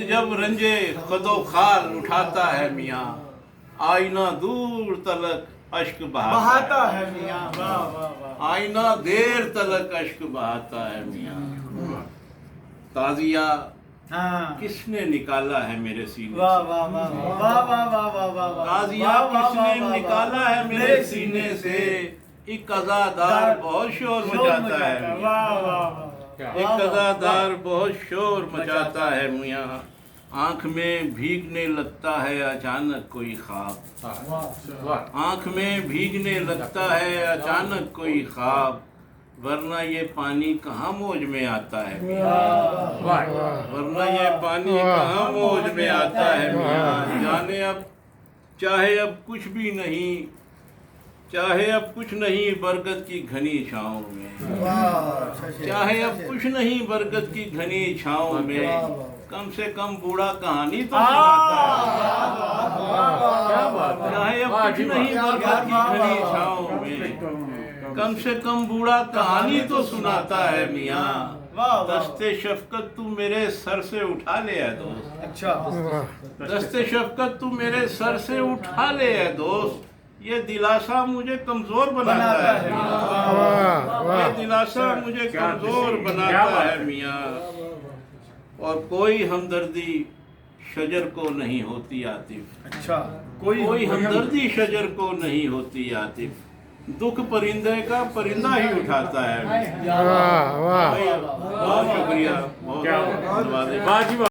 जब रंजे खदो खाल उठाता है मियाँ, आईना दूर तलक अश्क बहाता है मियाँ। वाह वाह वाह। आईना देर तलक अश्क बहाता है मियाँ। ताजिया हाँ। किसने निकाला है मेरे सीने वाह से? वाह वाह वाह वाह वाह वाह वाह वाह। ताजिया किसने निकाला है मेरे सीने से? एक अज़ादार बहुत शोर मचाता है मियाँ। वाह वाह वाह। एक अज़ादार बहुत शोर मचाता है मियाँ। आँख में भीगने लगता है अचानक कोई ख्वाब, आँख में भीगने लगता है अचानक कोई ख्वाब, वरना ये पानी कहाँ मौज में आता है मियाँ, वरना ये पानी कहाँ मौज में आता है मियाँ। जाने अब चाहे अब कुछ भी नहीं, चाहे अब कुछ नहीं बरगद की घनी छाँव में, चाहे अब कुछ नहीं बरगद की घनी छाँव में, कम से कम बूढ़ा कहानी तो सुनाता है। चाहे अब कुछ नहीं बरगद की घनी छाँव में, कम से कम बूढ़ा कहानी तो सुनाता है मियाँ। दस्ते शफकत तू मेरे सर से उठा ले है दोस्त, अच्छा। दस्ते शफकत तू मेरे सर से उठा ले है दोस्त, ये दिलासा मुझे कमजोर बनाता है मियाँ, ये दिलासा मुझे कमजोर बनाता है मियाँ। और कोई हमदर्दी शजर को नहीं होती आतिफ, अच्छा। कोई हमदर्दी शजर को नहीं होती आतिफ, दुख परिंदे का परिंदा ही उठाता है। वाह वाह। बहुत शुक्रिया, बहुत धन्यवाद।